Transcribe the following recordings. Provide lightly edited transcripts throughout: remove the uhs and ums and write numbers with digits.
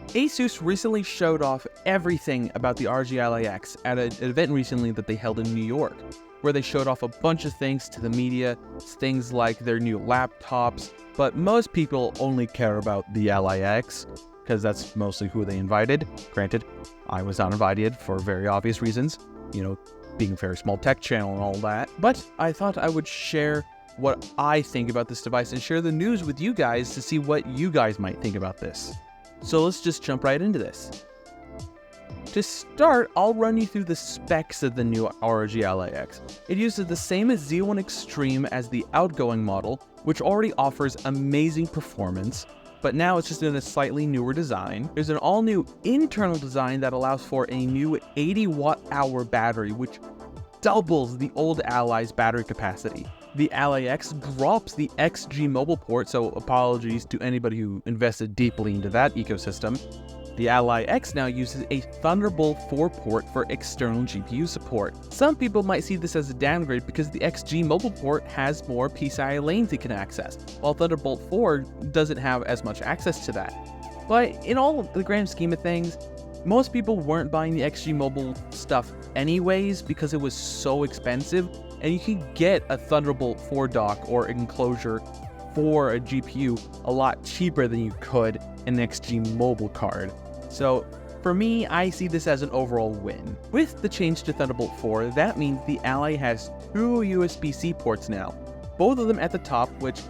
Asus recently showed off everything about the ROG Ally X at an event recently that they held in New York, where they showed off a bunch of things to the media, things like their new laptops, but most people only care about the Ally X, because that's mostly who they invited. Granted, I was not invited for very obvious reasons, being a very small tech channel and all that, but I thought I would share what I think about this device and share the news with you guys to see what you guys might think about this. So let's just jump right into this. To start, I'll run you through the specs of the new ROG Ally X. It uses the same Z1 Extreme as the outgoing model, which already offers amazing performance, but now it's just in a slightly newer design. There's an all-new internal design that allows for a new 80 watt-hour battery, which doubles the old Ally's battery capacity. The Ally X drops the XG mobile port, so apologies to anybody who invested deeply into that ecosystem. The Ally X now uses a Thunderbolt 4 port for external GPU support. Some people might see this as a downgrade because the XG mobile port has more PCIe lanes it can access, while Thunderbolt 4 doesn't have as much access to that. But in all the grand scheme of things, most people weren't buying the XG mobile stuff anyways because it was so expensive, and you can get a Thunderbolt 4 dock or enclosure for a GPU a lot cheaper than you could an XG mobile card. So for me, I see this as an overall win. With the change to Thunderbolt 4, that means the Ally has two USB-C ports now, both of them at the top, which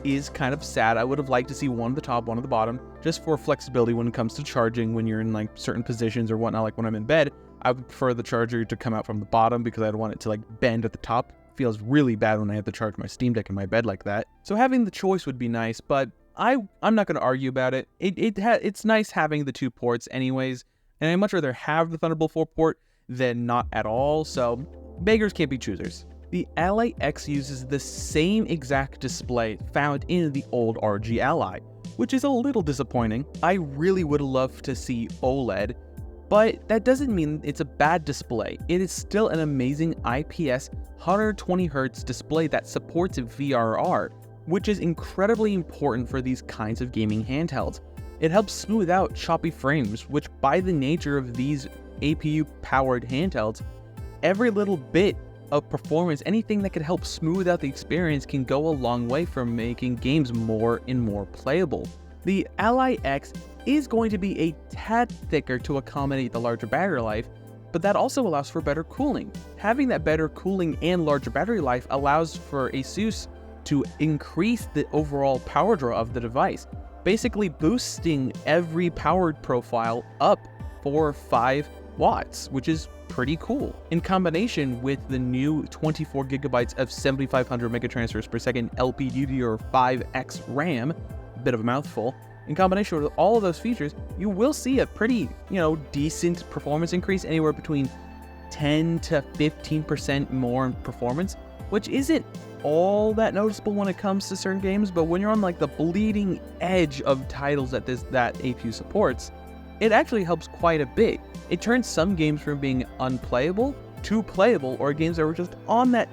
is kind of sad. I would have liked to see one at the top, one at the bottom, just for flexibility when it comes to charging when you're in like certain positions or whatnot. Like when I'm in bed, I would prefer the charger to come out from the bottom because I'd want it to like bend at the top. It feels really bad when I have to charge my Steam Deck in my bed like that. So having the choice would be nice, but I'm not going to argue about it. It's nice having the two ports anyways, and I'd much rather have the Thunderbolt 4 port than not at all, so beggars can't be choosers. The Ally X uses the same exact display found in the old ROG Ally, which is a little disappointing. I really would love to see OLED, but that doesn't mean it's a bad display. It is still an amazing IPS 120Hz display that supports VRR, which is incredibly important for these kinds of gaming handhelds. It helps smooth out choppy frames, which by the nature of these APU-powered handhelds, every little bit of performance, anything that could help smooth out the experience can go a long way for making games more and more playable. The Ally X is going to be a tad thicker to accommodate the larger battery life, but that also allows for better cooling. Having that better cooling and larger battery life allows for Asus to increase the overall power draw of the device, basically boosting every powered profile up 4 or 5 watts, which is pretty cool. In combination with the new 24 gigabytes of 7500 megatransfers per second LPDDR5X RAM, a bit of a mouthful, in combination with all of those features, you will see a pretty, decent performance increase, anywhere between 10 to 15% more in performance, which isn't all that noticeable when it comes to certain games, but when you're on like the bleeding edge of titles that APU supports, it actually helps quite a bit. It turns some games from being unplayable to playable, or games that were just on the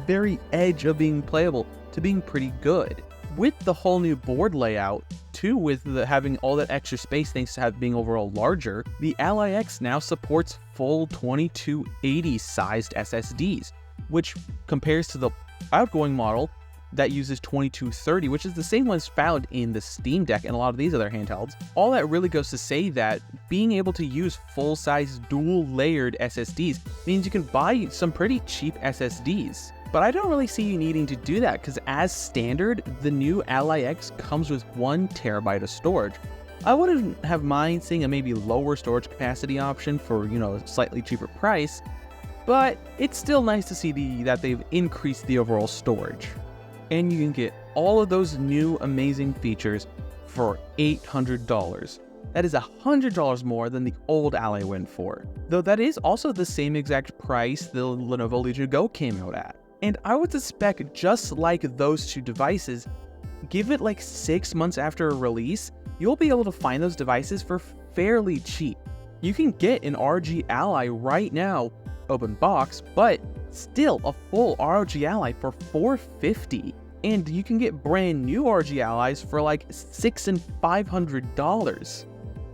very edge of being playable to being pretty good. With the whole new board layout, too, with having all that extra space thanks to being overall larger, the Ally X now supports full 2280 sized SSDs, which compares to the outgoing model that uses 2230, which is the same ones found in the Steam Deck and a lot of these other handhelds. All that really goes to say that being able to use full-size dual-layered SSDs means you can buy some pretty cheap SSDs. But I don't really see you needing to do that because as standard, the new Ally X comes with 1 terabyte of storage. I wouldn't have mind seeing a maybe lower storage capacity option for, a slightly cheaper price, but it's still nice to see that they've increased the overall storage. And you can get all of those new amazing features for $800. That is $100 more than the old Ally went for, though that is also the same exact price the Lenovo Legion Go came out at. And I would suspect, just like those two devices, give it like 6 months after a release, you'll be able to find those devices for fairly cheap. You can get an ROG Ally right now, open box, but still a full ROG Ally for $450. And you can get brand new ROG Allies for like $600 and $500.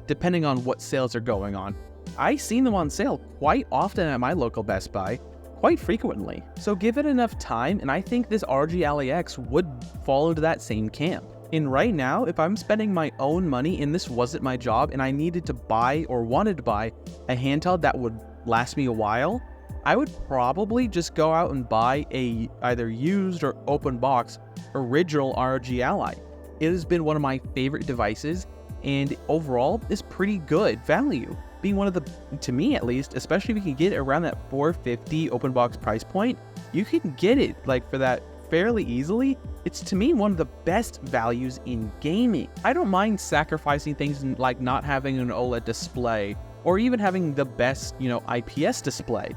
depending on what sales are going on. I've seen them on sale quite often at my local Best Buy, quite frequently. So give it enough time, and I think this ROG Ally X would fall into that same camp. And right now, if I'm spending my own money and this wasn't my job and I needed to buy or wanted to buy a handheld that would last me a while, I would probably just go out and buy a either used or open box original ROG Ally. It has been one of my favorite devices, and overall is pretty good value. Being one of the, to me at least, especially if you can get it around that $450 open box price point, you can get it like for that fairly easily. It's to me one of the best values in gaming. I don't mind sacrificing things like not having an OLED display or even having the best, IPS display.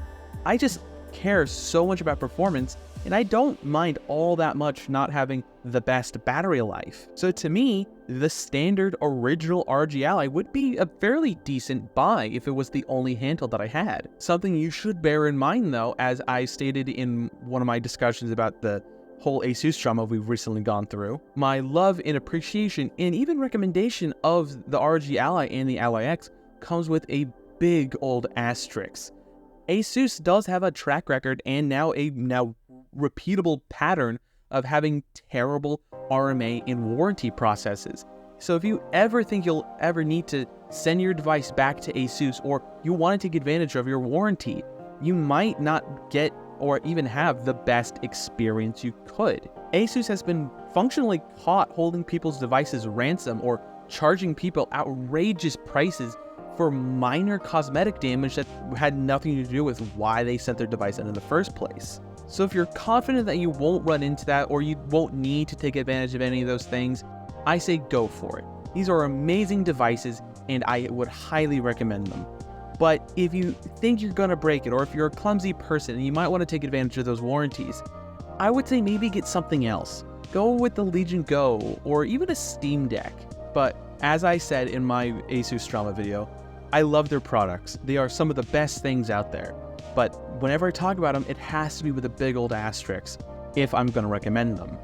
I just care so much about performance, and I don't mind all that much not having the best battery life. So to me, the standard original ROG Ally would be a fairly decent buy if it was the only handheld that I had. Something you should bear in mind though, as I stated in one of my discussions about the whole Asus drama we've recently gone through, my love and appreciation and even recommendation of the ROG Ally and the Ally X comes with a big old asterisk. Asus does have a track record and now a repeatable pattern of having terrible RMA and warranty processes. So if you ever think you'll ever need to send your device back to Asus, or you want to take advantage of your warranty, you might not get or even have the best experience you could. Asus has been functionally caught holding people's devices ransom or charging people outrageous prices for minor cosmetic damage that had nothing to do with why they sent their device in the first place. So if you're confident that you won't run into that or you won't need to take advantage of any of those things, I say go for it. These are amazing devices and I would highly recommend them. But if you think you're gonna break it, or if you're a clumsy person and you might want to take advantage of those warranties, I would say maybe get something else. Go with the Legion Go or even a Steam Deck. But as I said in my Asus Drama video, I love their products. They are some of the best things out there. But whenever I talk about them, it has to be with a big old asterisk if I'm gonna recommend them.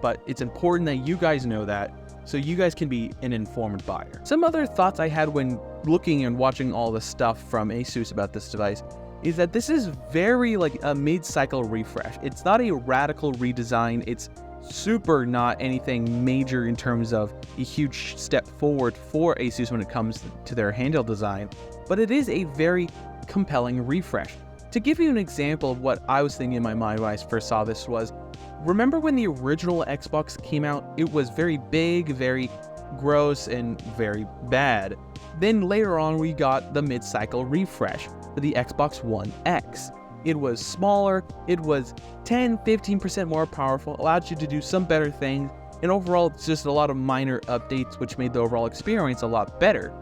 But it's important that you guys know that, so you guys can be an informed buyer. Some other thoughts I had when looking and watching all the stuff from Asus about this device is that this is very like a mid-cycle refresh. It's not a radical redesign. It's super not anything major in terms of a huge step forward for Asus when it comes to their handheld design, but it is a very compelling refresh. To give you an example of what I was thinking in my mind when I first saw this was, remember when the original Xbox came out? It was very big, very gross, and very bad. Then later on we got the mid-cycle refresh for the Xbox One X. It was smaller, it was 10-15% more powerful, allowed you to do some better things, and overall it's just a lot of minor updates which made the overall experience a lot better.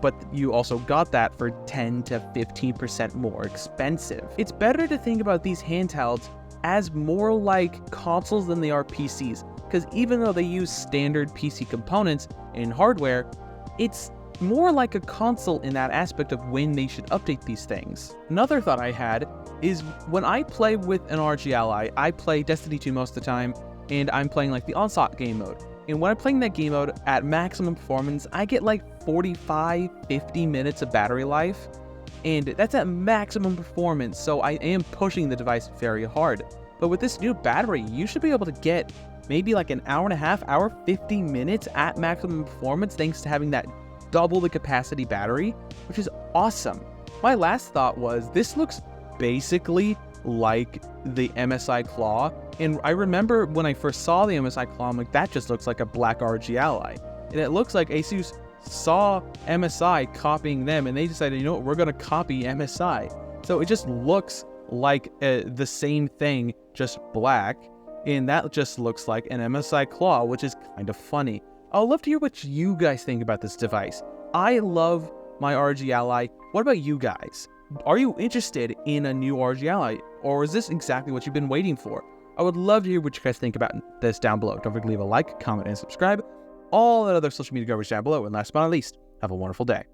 But you also got that for 10-15% more expensive. It's better to think about these handhelds as more like consoles than they are PCs, because even though they use standard PC components and hardware, it's more like a console in that aspect of when they should update these things. Another thought I had is when I play with an ROG Ally, I play Destiny 2 most of the time, and I'm playing like the Onslaught game mode. And when I'm playing that game mode at maximum performance, I get like 45-50 minutes of battery life, and that's at maximum performance, so I am pushing the device very hard. But with this new battery, you should be able to get maybe like an hour and a half, 50 minutes at maximum performance thanks to having that double the capacity battery, which is awesome. My last thought was, this looks basically like the MSI Claw, and I remember when I first saw the MSI Claw, I'm like, that just looks like a black ROG Ally. And it looks like Asus saw MSI copying them, and they decided, you know what, we're gonna copy MSI. So it just looks like the same thing, just black, and that just looks like an MSI Claw, which is kind of funny. I'd love to hear what you guys think about this device. I love my ROG Ally. What about you guys? Are you interested in a new ROG Ally, or is this exactly what you've been waiting for? I would love to hear what you guys think about this down below. Don't forget to leave a like, comment, and subscribe. All that other social media coverage down below. And last but not least, have a wonderful day.